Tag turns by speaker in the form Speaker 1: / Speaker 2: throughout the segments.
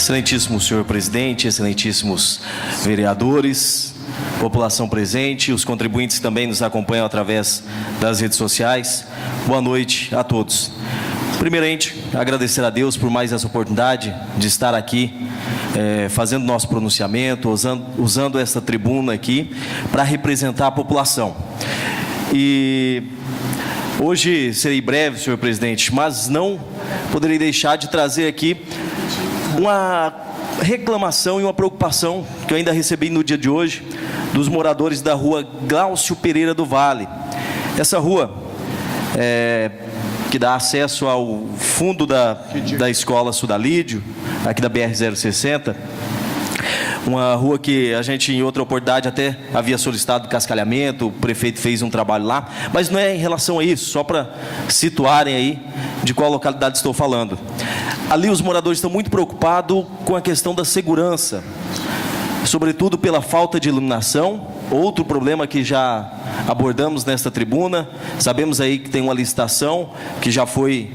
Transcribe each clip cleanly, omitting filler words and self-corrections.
Speaker 1: Excelentíssimo senhor presidente, excelentíssimos vereadores, população presente, os contribuintes que também nos acompanham através das redes sociais, boa noite a todos. Primeiramente, agradecer a Deus por mais essa oportunidade de estar aqui, fazendo nosso pronunciamento, usando essa tribuna aqui para representar a população. E hoje serei breve, senhor presidente, mas não poderei deixar de trazer aqui uma reclamação e uma preocupação que eu ainda recebi no dia de hoje dos moradores da rua Glaucio Pereira do Vale. Essa rua que dá acesso ao fundo da escola Sudalídio, aqui da BR-060, uma rua que a gente em outra oportunidade até havia solicitado cascalhamento, o prefeito fez um trabalho lá, mas não é em relação a isso, só para situarem aí de qual localidade estou falando. Ali os moradores estão muito preocupados com a questão da segurança, sobretudo pela falta de iluminação, outro problema que já abordamos nesta tribuna. Sabemos aí que tem uma licitação que já foi,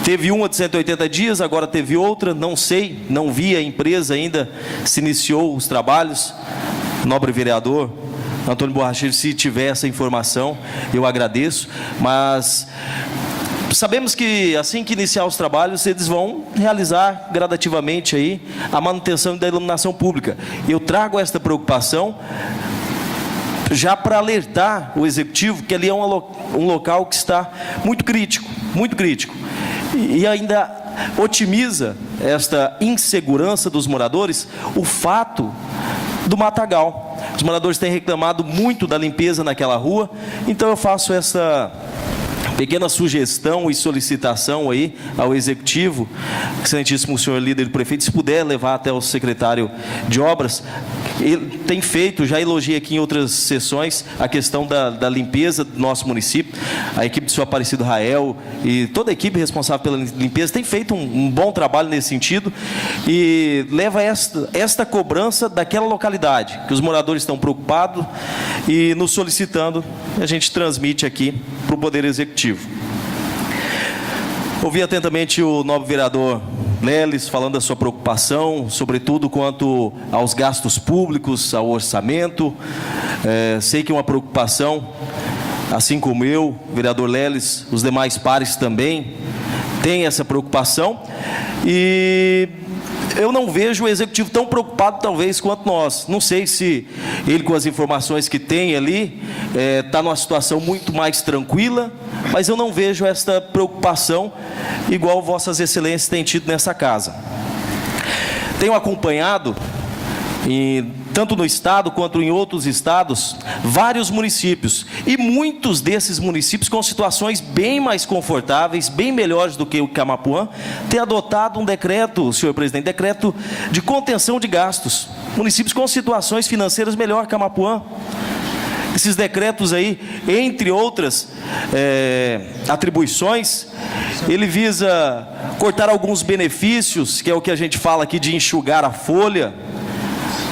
Speaker 1: teve uma de 180 dias, agora teve outra, não sei, não vi a empresa ainda, se iniciou os trabalhos. Nobre vereador Antônio Borracheiro, se tiver essa informação, eu agradeço, mas sabemos que assim que iniciar os trabalhos, eles vão realizar gradativamente aí a manutenção da iluminação pública. Eu trago esta preocupação já para alertar o executivo que ali é um local que está muito crítico, e ainda otimiza esta insegurança dos moradores o fato do matagal. Os moradores têm reclamado muito da limpeza naquela rua, então eu faço essa pequena sugestão e solicitação aí ao executivo, excelentíssimo senhor líder do prefeito, se puder levar até o secretário de obras. Ele tem feito, já elogiei aqui em outras sessões, a questão da limpeza do nosso município. A equipe do senhor Aparecido Rael e toda a equipe responsável pela limpeza tem feito um bom trabalho nesse sentido e leva esta cobrança daquela localidade, que os moradores estão preocupados e nos solicitando, a gente transmite aqui para o Poder Executivo. Ouvi atentamente o nobre vereador Leles falando da sua preocupação, sobretudo quanto aos gastos públicos, ao orçamento. Sei que é uma preocupação, assim como eu, vereador Leles, os demais pares também têm essa preocupação, e eu não vejo o executivo tão preocupado, talvez, quanto nós. Não sei se ele, com as informações que tem ali, está numa situação muito mais tranquila, mas eu não vejo esta preocupação igual vossas excelências têm tido nessa casa. Tenho acompanhado, tanto no estado quanto em outros estados, vários municípios, e muitos desses municípios com situações bem mais confortáveis, bem melhores do que o Camapuã, têm adotado um decreto, senhor presidente, decreto de contenção de gastos. Municípios com situações financeiras melhor que Camapuã. Esses decretos aí, entre outras atribuições, ele visa cortar alguns benefícios, que é o que a gente fala aqui de enxugar a folha.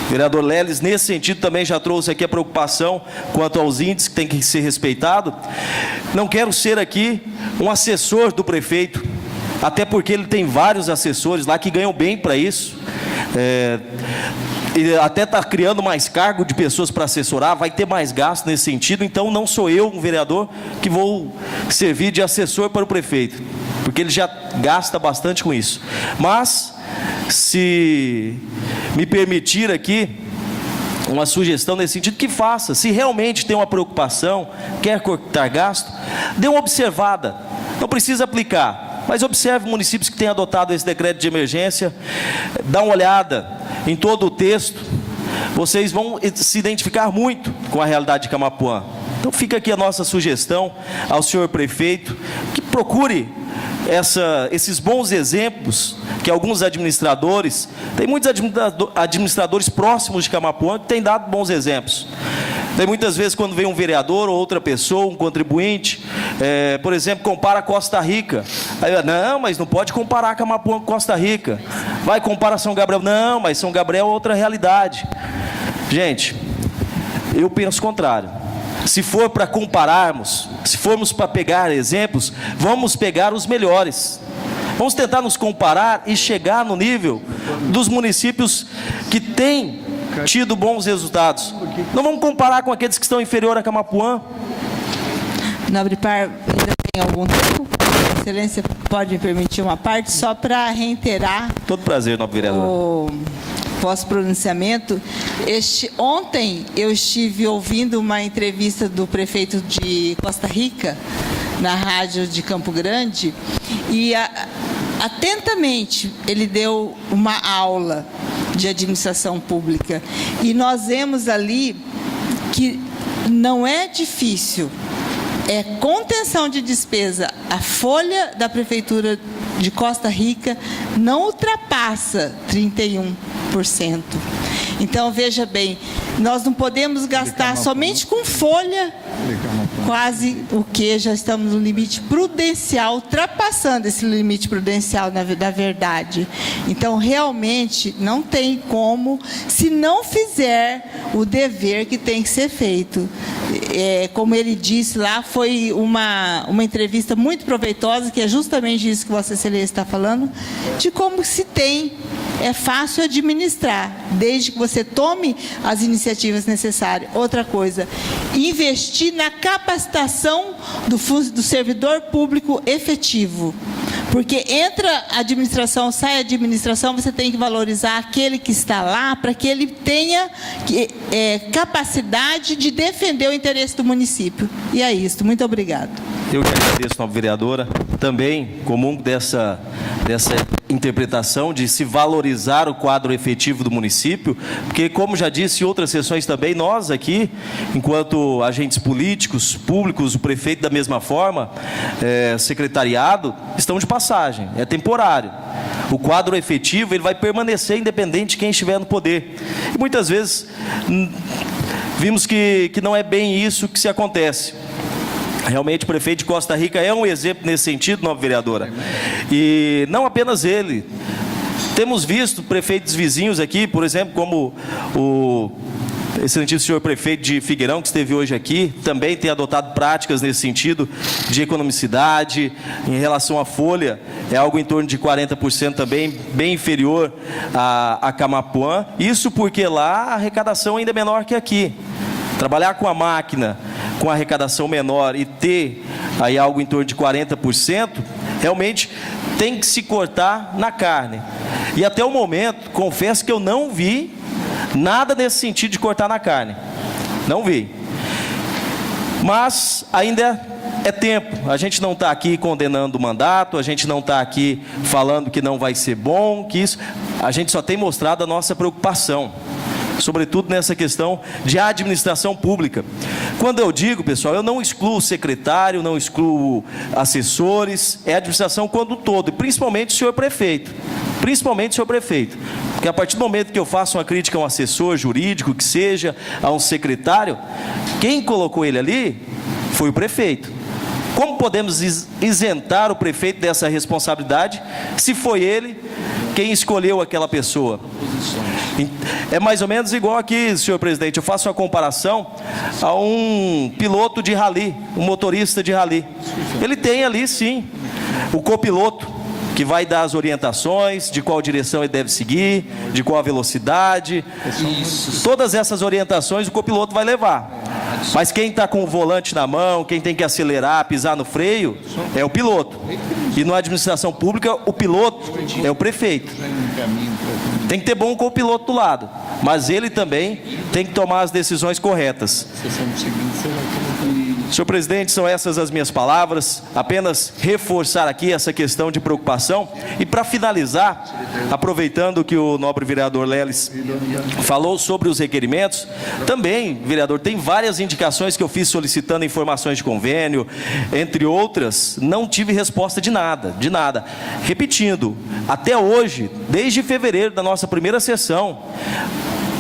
Speaker 1: O vereador Leles, nesse sentido, também já trouxe aqui a preocupação quanto aos índices que tem que ser respeitado. Não quero ser aqui um assessor do prefeito, até porque ele tem vários assessores lá que ganham bem para isso. E até está criando mais cargo de pessoas para assessorar, vai ter mais gasto nesse sentido, então não sou eu, um vereador, que vou servir de assessor para o prefeito, porque ele já gasta bastante com isso. Mas, se me permitir aqui uma sugestão nesse sentido, que faça. Se realmente tem uma preocupação, quer cortar gasto, dê uma observada, não precisa aplicar, mas observe municípios que têm adotado esse decreto de emergência, dá uma olhada em todo o texto, vocês vão se identificar muito com a realidade de Camapuã. Então fica aqui a nossa sugestão ao senhor prefeito, que procure esses bons exemplos que alguns administradores, tem muitos administradores próximos de Camapuã que têm dado bons exemplos. Tem muitas vezes quando vem um vereador ou outra pessoa, um contribuinte, por exemplo, compara Costa Rica. Aí, não, mas não pode comparar Camapuã com Costa Rica. Vai comparar São Gabriel. Não, mas São Gabriel é outra realidade. Gente, eu penso o contrário. Se for para compararmos, se formos para pegar exemplos, vamos pegar os melhores. Vamos tentar nos comparar e chegar no nível dos municípios que têm tido bons resultados. Não vamos comparar com aqueles que estão inferior a Camapuã.
Speaker 2: Nobre Par, ainda tem algum tempo? Excelência, pode me permitir uma parte, só para reiterar...
Speaker 1: Todo prazer, nobre vereador.
Speaker 2: O vosso pronunciamento. Ontem eu estive ouvindo uma entrevista do prefeito de Costa Rica, na rádio de Campo Grande, e atentamente ele deu uma aula de administração pública. E nós vemos ali que não é difícil, é contenção de despesa. A folha da Prefeitura de Costa Rica não ultrapassa 31%. Então, veja bem, nós não podemos gastar somente com folha, quase o que já estamos no limite prudencial, ultrapassando esse limite prudencial, da verdade. Então, realmente, não tem como, se não fizer o dever que tem que ser feito. Como ele disse lá, foi uma entrevista muito proveitosa, que é justamente isso que Vossa Excelência está falando, de como se tem, é fácil administrar, desde que você tome as iniciativas necessárias. Outra coisa, investir na capacitação do servidor público efetivo. Porque entra a administração, sai a administração, você tem que valorizar aquele que está lá, para que ele tenha capacidade de defender o interesse do município. E é isso. Muito obrigado.
Speaker 1: Eu que agradeço, nobre vereadora. Também comungo dessa interpretação de se valorizar o quadro efetivo do município, porque, como já disse em outras sessões também, nós aqui, enquanto agentes políticos, públicos, o prefeito da mesma forma, secretariado, estão de passagem, é temporário. O quadro efetivo ele vai permanecer independente de quem estiver no poder. E muitas vezes vimos que não é bem isso que se acontece. Realmente o prefeito de Costa Rica é um exemplo nesse sentido, nobre vereadora. E não apenas ele. Temos visto prefeitos vizinhos aqui, por exemplo, como o excelentíssimo senhor prefeito de Figueirão, que esteve hoje aqui, também tem adotado práticas nesse sentido de economicidade. Em relação à folha, é algo em torno de 40% também, bem inferior a Camapuã. Isso porque lá a arrecadação ainda é menor que aqui. Trabalhar com a máquina, com a arrecadação menor e ter aí algo em torno de 40%, realmente tem que se cortar na carne. E até o momento, confesso que eu não vi nada nesse sentido de cortar na carne. Não vi. Mas ainda é tempo. A gente não está aqui condenando o mandato, a gente não está aqui falando que não vai ser bom, que isso. A gente só tem mostrado a nossa preocupação, sobretudo nessa questão de administração pública. Quando eu digo, pessoal, eu não excluo o secretário, não excluo assessores, é a administração como um todo, e principalmente o senhor prefeito. Principalmente o senhor prefeito. Porque a partir do momento que eu faço uma crítica a um assessor jurídico, que seja, a um secretário, quem colocou ele ali foi o prefeito. Como podemos isentar o prefeito dessa responsabilidade, se foi ele quem escolheu aquela pessoa? É mais ou menos igual aqui, senhor presidente, eu faço uma comparação a um piloto de rally, um motorista de rally. Ele tem ali, sim, o copiloto, que vai dar as orientações de qual direção ele deve seguir, de qual a velocidade. Todas essas orientações o copiloto vai levar. Mas quem está com o volante na mão, quem tem que acelerar, pisar no freio, é o piloto. E na administração pública, o piloto é o prefeito. Tem que ter bom copiloto do lado, mas ele também tem que tomar as decisões corretas. Senhor presidente, são essas as minhas palavras, apenas reforçar aqui essa questão de preocupação. E para finalizar, aproveitando que o nobre vereador Leles falou sobre os requerimentos, também, vereador, tem várias indicações que eu fiz solicitando informações de convênio, entre outras, não tive resposta de nada, de nada. Repetindo, até hoje, desde fevereiro da nossa primeira sessão,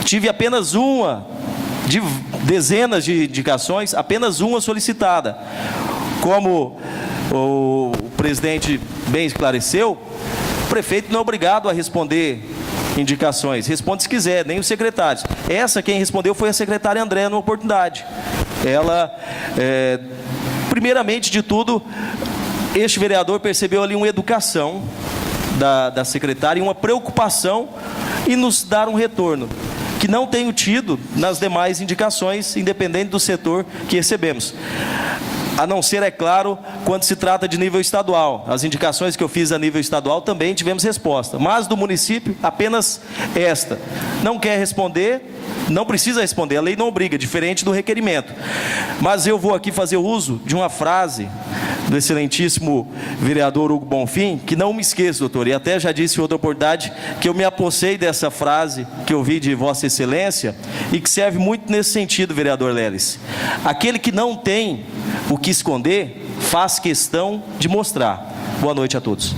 Speaker 1: tive apenas uma, de dezenas de indicações, apenas uma solicitada. Como o presidente bem esclareceu, o prefeito não é obrigado a responder indicações, responde se quiser, nem os secretários. Essa quem respondeu foi a secretária André, numa oportunidade. Ela, primeiramente de tudo, este vereador percebeu ali uma educação da secretária e uma preocupação em nos dar um retorno, que não tenho tido nas demais indicações, independente do setor que recebemos. A não ser, é claro, quando se trata de nível estadual. As indicações que eu fiz a nível estadual também tivemos resposta, mas do município apenas esta. Não quer responder, não precisa responder, a lei não obriga, diferente do requerimento. Mas eu vou aqui fazer uso de uma frase do excelentíssimo vereador Hugo Bonfim, que não me esqueço, doutor, e até já disse em outra oportunidade, que eu me apossei dessa frase que eu vi de Vossa Excelência, e que serve muito nesse sentido, vereador Leles. Aquele que não tem o que esconder, faz questão de mostrar. Boa noite a todos.